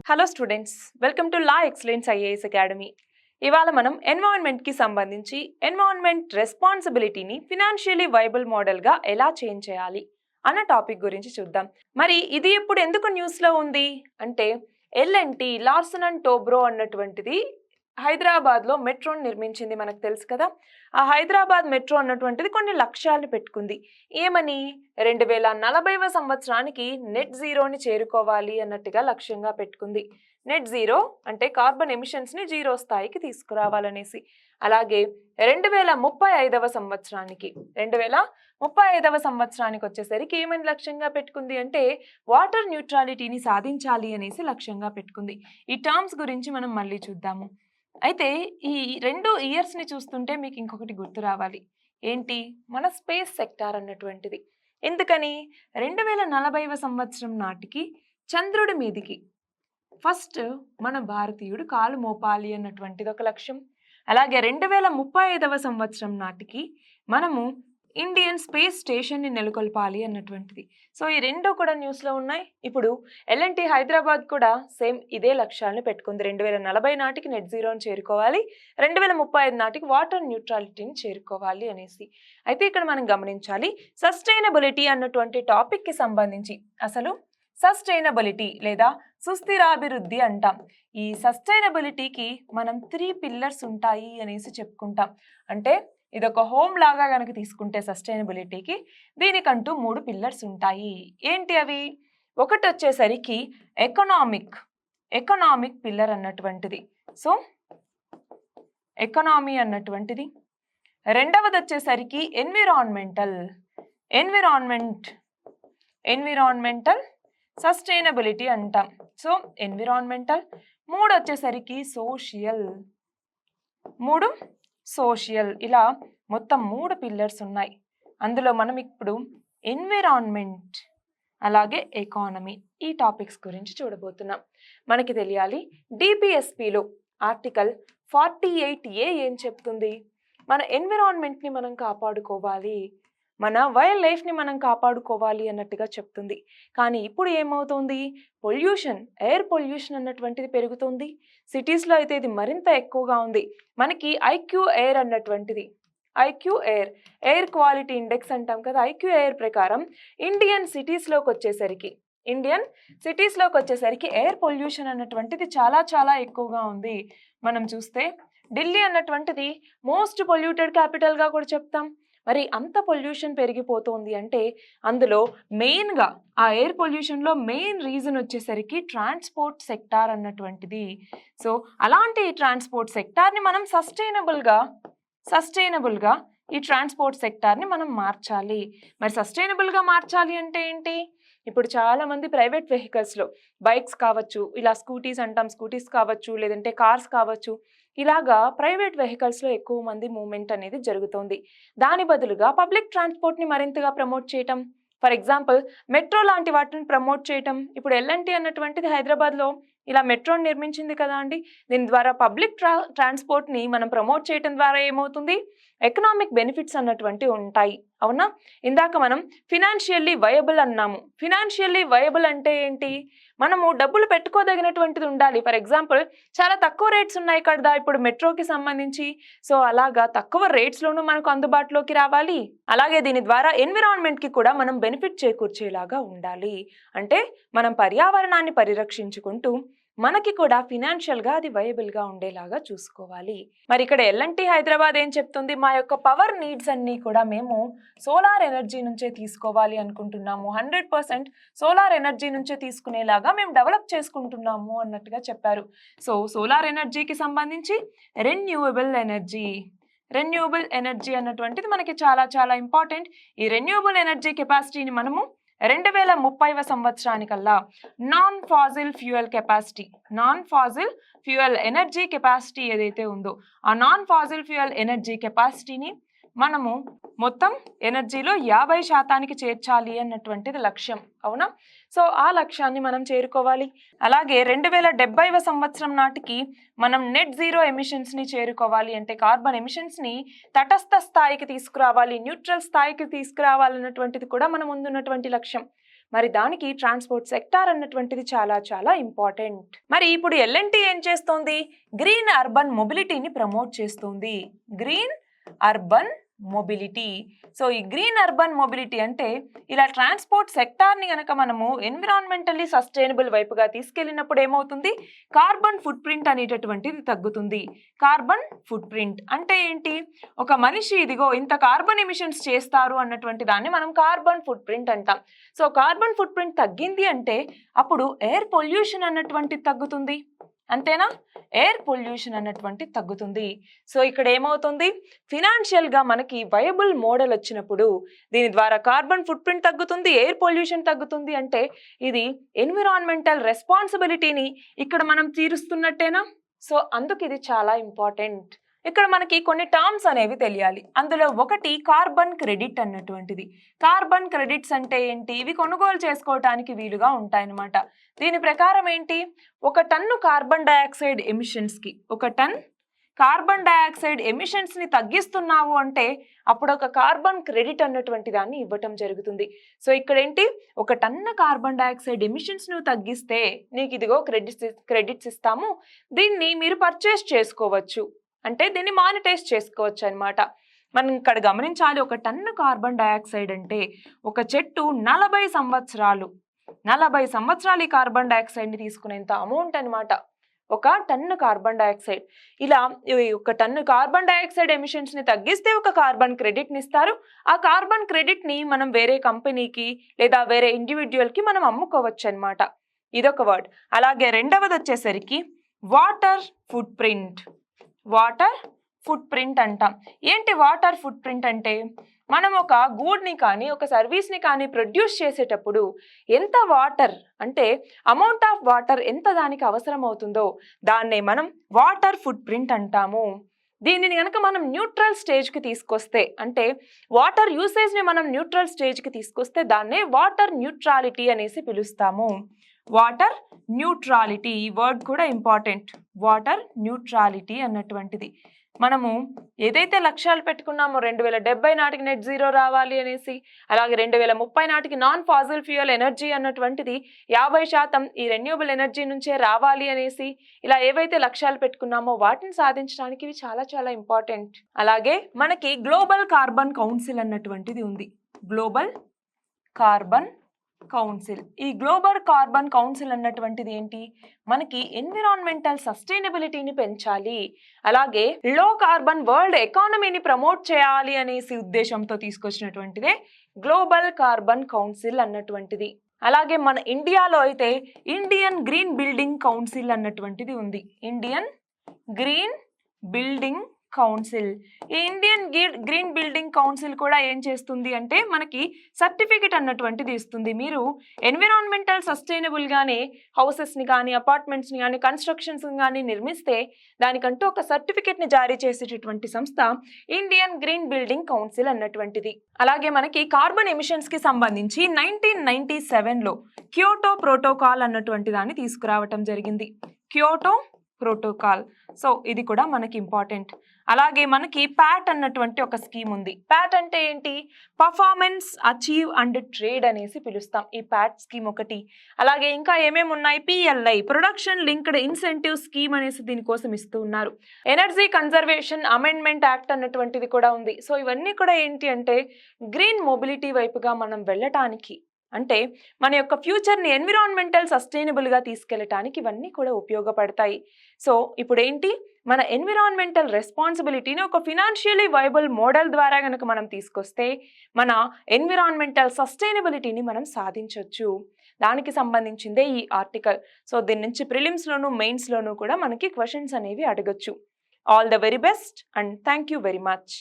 Hello students, welcome to law excellence IAS academy. ఇవాళ మనం ఎన్వైరన్మెంట్కి సంబంధించి ఎన్వైరన్మెంట్ రెస్పాన్సిబిలిటీని ఫినాన్షియలీ వైబుల్ మోడల్గా ఎలా చేంజ్ చేయాలి అన్న టాపిక్ గురించి చూద్దాం. మరి ఇది ఇప్పుడు ఎందుకు న్యూస్లో ఉంది అంటే ఎల్ఎన్టీ లార్సన్ అండ్ టోబ్రో అన్నటువంటిది హైదరాబాద్లో మెట్రోని నిర్మించింది. మనకు తెలుసు కదా, ఆ హైదరాబాద్ మెట్రో అన్నటువంటిది కొన్ని లక్ష్యాలను పెట్టుకుంది. ఏమని 2040వ సంవత్సరానికి నెట్ జీరోని చేరుకోవాలి అన్నట్టుగా లక్ష్యంగా పెట్టుకుంది. నెట్ జీరో అంటే కార్బన్ ఎమిషన్స్ని జీరో స్థాయికి తీసుకురావాలనేసి. అలాగే 2035వ సంవత్సరానికి 2035వ సంవత్సరానికి వచ్చేసరికి ఏమని లక్ష్యంగా పెట్టుకుంది అంటే వాటర్ న్యూట్రాలిటీని సాధించాలి అనేసి లక్ష్యంగా పెట్టుకుంది. ఈ టర్మ్స్ గురించి మనం మళ్ళీ చూద్దాము. అయితే ఈ 2 ఇయర్స్ని చూస్తుంటే మీకు ఇంకొకటి గుర్తు రావాలి. ఏంటి? మన స్పేస్ సెక్టార్ అన్నటువంటిది. ఎందుకని 2040వ సంవత్సరం నాటికి చంద్రుడి మీదికి ఫస్ట్ మన భారతీయుడు కాలు మోపాలి అన్నటువంటిది ఒక లక్ష్యం. అలాగే 2035వ సంవత్సరం నాటికి మనము ఇండియన్ స్పేస్ స్టేషన్ని నెలకొల్పాలి అన్నటువంటిది. సో ఈ రెండు కూడా న్యూస్లో ఉన్నాయి. ఇప్పుడు ఎల్ఎన్టీ హైదరాబాద్ కూడా సేమ్ ఇదే లక్ష్యాలను పెట్టుకుంది. 2040 నాటికి నెట్ జీరోని చేరుకోవాలి, 2035 నాటికి వాటర్ న్యూట్రాలిటీని చేరుకోవాలి అనేసి. అయితే ఇక్కడ మనం గమనించాలి, సస్టైనబిలిటీ అన్నటువంటి టాపిక్కి సంబంధించి అసలు సస్టైనబిలిటీ లేదా సుస్థిరాభివృద్ధి అంటాం. ఈ సస్టైనబిలిటీకి మనం 3 పిల్లర్స్ ఉంటాయి అనేసి చెప్పుకుంటాం. అంటే ఇదొక హోమ్ లాగా కనుక తీసుకుంటే సస్టైనబిలిటీకి దీనికంటూ 3 పిల్లర్స్ ఉంటాయి. ఏంటి అవి? ఒకటి వచ్చేసరికి ఎకనామిక్ పిల్లర్ అన్నటువంటిది. సో ఎకనామీ అన్నటువంటిది. రెండవది వచ్చేసరికి ఎన్విరాన్మెంటల్ సస్టైనబిలిటీ అంటాం. So environmental. మూడు వచ్చేసరికి సోషల్. ఇలా మొత్తం 3 పిల్లర్స్ ఉన్నాయి. అందులో మనం ఇప్పుడు ఎన్విరాన్మెంట్ అలాగే ఎకానమీ ఈ టాపిక్స్ గురించి చూడబోతున్నాం. మనకి తెలియాలి, డిపిఎస్పిలో ఆర్టికల్ 48A ఏం చెప్తుంది? మన ఎన్విరాన్మెంట్ని మనం కాపాడుకోవాలి, మన వైల్డ్ లైఫ్ని మనం కాపాడుకోవాలి అన్నట్టుగా చెప్తుంది. కానీ ఇప్పుడు ఏమవుతుంది? ఎయిర్ పొల్యూషన్ అన్నటువంటిది పెరుగుతుంది. సిటీస్లో అయితే ఇది మరింత ఎక్కువగా ఉంది. మనకి ఎయిర్ క్వాలిటీ ఇండెక్స్ అంటాం కదా, ఐక్యూ ఎయిర్ ప్రకారం ఇండియన్ సిటీస్లోకి వచ్చేసరికి ఎయిర్ పొల్యూషన్ అన్నటువంటిది చాలా చాలా ఎక్కువగా ఉంది. మనం చూస్తే ఢిల్లీ అన్నటువంటిది మోస్ట్ పొల్యూటెడ్ క్యాపిటల్గా కూడా చెప్తాం. మరి అంత పొల్యూషన్ పెరిగిపోతుంది అంటే అందులో మెయిన్గా ఆ ఎయిర్ పొల్యూషన్లో మెయిన్ రీజన్ వచ్చేసరికి ట్రాన్స్పోర్ట్ సెక్టార్ అన్నటువంటిది. సో అలాంటి ఈ ట్రాన్స్పోర్ట్ సెక్టార్ని మనం సస్టైనబుల్గా ఈ ట్రాన్స్పోర్ట్ సెక్టార్ని మనం మార్చాలి. మరి సస్టైనబుల్గా మార్చాలి అంటే ఏంటి? ఇప్పుడు చాలామంది ప్రైవేట్ వెహికల్స్లో బైక్స్ కావచ్చు, ఇలా స్కూటీస్ కావచ్చు, లేదంటే కార్స్ కావచ్చు, ఇలాగా ప్రైవేట్ వెహికల్స్లో ఎక్కువ మంది మూవ్మెంట్ అనేది జరుగుతుంది. దాని బదులుగా పబ్లిక్ ట్రాన్స్పోర్ట్ని మరింతగా ప్రమోట్ చేయటం, ఫర్ ఎగ్జాంపుల్ మెట్రో లాంటి వాటిని ప్రమోట్ చేయటం. ఇప్పుడు ఎల్ఎన్టీ అన్నటువంటిది హైదరాబాద్లో ఇలా మెట్రోని నిర్మించింది కదా అండి. దీని ద్వారా పబ్లిక్ ట్రాన్స్పోర్ట్ని మనం ప్రమోట్ చేయటం ద్వారా ఏమవుతుంది? ఎకనామిక్ బెనిఫిట్స్ అన్నటువంటివి ఉంటాయి. అవునా? ఇందాక మనం ఫినాన్షియల్లీ వయబుల్ అన్నాము. ఫినాన్షియల్లీ వయబుల్ అంటే ఏంటి? మనము డబ్బులు పెట్టుకోదగినటువంటిది ఉండాలి. ఫర్ ఎగ్జాంపుల్ చాలా తక్కువ రేట్స్ ఉన్నాయి కదా ఇప్పుడు మెట్రోకి సంబంధించి. సో అలాగా తక్కువ రేట్స్లోనూ మనకు అందుబాటులోకి రావాలి. అలాగే దీని ద్వారా ఎన్విరాన్మెంట్కి కూడా మనం బెనిఫిట్ చేకూర్చేలాగా ఉండాలి. అంటే మనం పర్యావరణాన్ని పరిరక్షించుకుంటూ మనకి కూడా ఫినాన్షియల్గా అది వయబుల్గా ఉండేలాగా చూసుకోవాలి. మరి ఇక్కడ ఎల్ఎన్టీ హైదరాబాద్ ఏం చెప్తుంది? మా యొక్క పవర్ నీడ్స్ అన్నీ కూడా మేము సోలార్ ఎనర్జీ నుంచే తీసుకోవాలి అనుకుంటున్నాము, 100% సోలార్ ఎనర్జీ నుంచే తీసుకునేలాగా మేము డెవలప్ చేసుకుంటున్నాము అన్నట్టుగా చెప్పారు. సో సోలార్ ఎనర్జీకి సంబంధించి రెన్యూవబుల్ ఎనర్జీ అన్నటువంటిది మనకి చాలా చాలా ఇంపార్టెంట్. ఈ రెన్యూవబుల్ ఎనర్జీ కెపాసిటీని మనము 2030వ సంవత్సరానికల్లా non fossil fuel energy capacity ఏదైతే ఉందో ఆ నాన్ ఫాజిల్ ఫ్యూయల్ ఎనర్జీ కెపాసిటీని మనము మొత్తం ఎనర్జీలో 50% చేర్చాలి అన్నటువంటిది లక్ష్యం. అవునా? సో ఆ లక్ష్యాన్ని మనం చేరుకోవాలి. అలాగే 2070వ సంవత్సరం నాటికి మనం నెట్ జీరో ఎమిషన్స్ని చేరుకోవాలి. అంటే కార్బన్ ఎమిషన్స్ని తటస్థ స్థాయికి తీసుకురావాలి, న్యూట్రల్ స్థాయికి తీసుకురావాలన్నటువంటిది కూడా మన ముందున్నటువంటి లక్ష్యం. మరి దానికి ట్రాన్స్పోర్ట్ సెక్టార్ అన్నటువంటిది చాలా చాలా ఇంపార్టెంట్. మరి ఇప్పుడు ఎల్ఎన్టీ ఏం చేస్తోంది? గ్రీన్ అర్బన్ మొబిలిటీని ప్రమోట్ చేస్తుంది. Green urban mobility. సో ఈ గ్రీన్ అర్బన్ మొబిలిటీ అంటే ఇలా ట్రాన్స్పోర్ట్ సెక్టార్ని గనక మనము ఎన్విరాన్మెంటల్లీ సస్టైనబుల్ వైపుగా తీసుకెళ్ళినప్పుడు ఏమవుతుంది? కార్బన్ ఫుట్ ప్రింట్ అనేటటువంటిది తగ్గుతుంది. కార్బన్ ఫుట్ ప్రింట్ అంటే ఏంటి? ఒక మనిషి ఇదిగో ఇంత కార్బన్ ఎమిషన్స్ చేస్తారు అన్నటువంటి దాన్ని మనం కార్బన్ ఫుట్ ప్రింట్ అంటాం. సో కార్బన్ ఫుట్ ప్రింట్ తగ్గింది అంటే అప్పుడు ఎయిర్ పొల్యూషన్ అన్నటువంటిది తగ్గుతుంది. అంతేనా? ఎయిర్ పొల్యూషన్ అన్నటువంటి తగ్గుతుంది. సో ఇక్కడ ఏమవుతుంది? ఫినాన్షియల్గా మనకి వయబుల్ మోడల్ వచ్చినప్పుడు దీని ద్వారా కార్బన్ ఫుట్ ప్రింట్ తగ్గుతుంది, ఎయిర్ పొల్యూషన్ తగ్గుతుంది అంటే ఇది ఎన్విరాన్మెంటల్ రెస్పాన్సిబిలిటీని ఇక్కడ మనం తీరుస్తున్నట్టేనా? సో అందుకు ఇది చాలా ఇంపార్టెంట్. ఇక్కడ మనకి కొన్ని టర్మ్స్ అనేవి తెలియాలి. అందులో ఒకటి కార్బన్ క్రెడిట్ అన్నటువంటిది. కార్బన్ క్రెడిట్స్ అంటే ఏంటి? ఇవి కొనుగోలు చేసుకోవటానికి వీలుగా ఉంటాయన్నమాట. దీని ప్రకారం ఏంటి? ఒక టన్ను కార్బన్ డైఆక్సైడ్ ఎమిషన్స్కి, ఒక టన్ కార్బన్ డైఆక్సైడ్ ఎమిషన్స్ని తగ్గిస్తున్నావు అంటే అప్పుడు ఒక కార్బన్ క్రెడిట్ అన్నటువంటి దాన్ని ఇవ్వటం జరుగుతుంది. సో ఇక్కడ ఏంటి? ఒక టన్ను కార్బన్ డైఆక్సైడ్ ఎమిషన్స్ నువ్వు తగ్గిస్తే నీకు ఇదిగో క్రెడిట్స్ ఇస్తాము, దీన్ని మీరు పర్చేస్ చేసుకోవచ్చు అంటే దీన్ని మానిటైజ్ చేసుకోవచ్చు అనమాట. మనం ఇక్కడ గమనించాలి, ఒక టన్ను కార్బన్ డైఆక్సైడ్ అంటే ఒక చెట్టు 40 సంవత్సరాలు ఈ కార్బన్ డైఆక్సైడ్ని తీసుకునేంత అమౌంట్ అనమాట. ఒక టన్ను కార్బన్ డైఆక్సైడ్. ఇలా ఒక టన్ను కార్బన్ డైఆక్సైడ్ ఎమిషన్స్ని తగ్గిస్తే ఒక కార్బన్ క్రెడిట్ని ఇస్తారు. ఆ కార్బన్ క్రెడిట్ని మనం వేరే కంపెనీకి లేదా వేరే ఇండివిజువల్కి మనం అమ్ముకోవచ్చు అనమాట. ఇదొక వర్డ్. అలాగే రెండవది వచ్చేసరికి water foot print. Water foot print అంటాం. ఏంటి వాటర్ ఫుట్ ప్రింట్ అంటే? మనం ఒక గూడ్ని కానీ ఒక సర్వీస్ని కానీ ప్రొడ్యూస్ చేసేటప్పుడు ఎంత వాటర్ అంటే అమౌంట్ ఆఫ్ వాటర్ ఎంత దానికి అవసరం అవుతుందో దాన్నే మనం వాటర్ ఫుట్ ప్రింట్ అంటాము. దీనిని కనుక మనం న్యూట్రల్ స్టేజ్కి తీసుకొస్తే అంటే వాటర్ యూసేజ్ని మనం న్యూట్రల్ స్టేజ్కి తీసుకొస్తే దాన్నే వాటర్ న్యూట్రాలిటీ అనేసి పిలుస్తాము. వాటర్ న్యూట్రాలిటీ, ఈ వర్డ్ కూడా ఇంపార్టెంట్. వాటర్ న్యూట్రాలిటీ అన్నటువంటిది మనము ఏదైతే లక్ష్యాలు పెట్టుకున్నామో 2070 నాటికి నెట్ జీరో రావాలి అనేసి, అలాగే 2030 నాటికి నాన్ ఫాజిల్ ఫ్యూయల్ ఎనర్జీ అన్నటువంటిది 50% ఈ రెన్యూబుల్ ఎనర్జీ నుంచే రావాలి అనేసి, ఇలా ఏవైతే లక్ష్యాలు పెట్టుకున్నామో వాటిని సాధించడానికి ఇవి చాలా చాలా ఇంపార్టెంట్. అలాగే మనకి గ్లోబల్ కార్బన్ కౌన్సిల్ అన్నటువంటిది ఉంది. Global carbon council. ఈ గ్లోబల్ కార్బన్ కౌన్సిల్ అన్నటువంటిది ఏంటి? మనకి ఎన్విరాన్మెంటల్ సస్టైనబిలిటీని పెంచాలి, అలాగే లో కార్బన్ వరల్డ్ ఎకానమీని ప్రమోట్ చేయాలి అనేసి ఉద్దేశంతో తీసుకొచ్చినటువంటిదే గ్లోబల్ కార్బన్ కౌన్సిల్ అన్నటువంటిది. అలాగే మన ఇండియాలో అయితే ఇండియన్ గ్రీన్ బిల్డింగ్ కౌన్సిల్ అన్నటువంటిది ఉంది. Indian green building council. ఈ ఇండియన్ గ్రీన్ బిల్డింగ్ కౌన్సిల్ కూడా ఏం చేస్తుంది అంటే మనకి సర్టిఫికెట్ అన్నటువంటిది ఇస్తుంది. మీరు ఎన్విరాన్మెంటల్ సస్టైనబుల్గానే హౌసెస్ని కానీ అపార్ట్మెంట్స్ని కానీ కన్స్ట్రక్షన్స్ని కానీ నిర్మిస్తే దానికంటూ ఒక సర్టిఫికెట్ని జారీ చేసేటటువంటి సంస్థ ఇండియన్ గ్రీన్ బిల్డింగ్ కౌన్సిల్ అన్నటువంటిది. అలాగే మనకి కార్బన్ ఎమిషన్స్కి సంబంధించి 1997లో క్యోటో ప్రోటోకాల్ అన్నటువంటి దాన్ని తీసుకురావటం జరిగింది. Kyoto protocol. సో ఇది కూడా మనకి ఇంపార్టెంట్. అలాగే మనకి ప్యాట్ అన్నటువంటి ఒక స్కీమ్ ఉంది. ప్యాట్ అంటే ఏంటి? పర్ఫార్మెన్స్ అచీవ్ అండ్ ట్రేడ్ అనేసి పిలుస్తాం ఈ ప్యాట్ స్కీమ్ ఒకటి. అలాగే ఇంకా ఏమేమి ఉన్నాయి? PLI, production linked incentive scheme అనేసి దీనికోసం ఇస్తూ ఉన్నారు. ఎనర్జీ కన్జర్వేషన్ అమెండ్మెంట్ యాక్ట్ అన్నటువంటిది కూడా ఉంది. సో ఇవన్నీ కూడా ఏంటి అంటే గ్రీన్ మొబిలిటీ వైపుగా మనం వెళ్ళటానికి, అంటే మన యొక్క ఫ్యూచర్ని ఎన్విరాన్మెంటల్ సస్టైనబుల్గా తీసుకెళ్ళటానికి ఇవన్నీ కూడా ఉపయోగపడతాయి. సో ఇప్పుడు ఏంటి? మన ఎన్విరాన్మెంటల్ రెస్పాన్సిబిలిటీని ఒక ఫినాన్షియలీ వైబుల్ మోడల్ ద్వారా కనుక మనం తీసుకొస్తే మన ఎన్విరాన్మెంటల్ సస్టైనబిలిటీని మనం సాధించవచ్చు. దానికి సంబంధించిందే ఈ ఆర్టికల్. సో దీని నుంచి ప్రిలిమ్స్లోను మెయిన్స్లోను కూడా మనకి క్వశ్చన్స్ అనేవి అడగచ్చు. All the very best and thank you very much.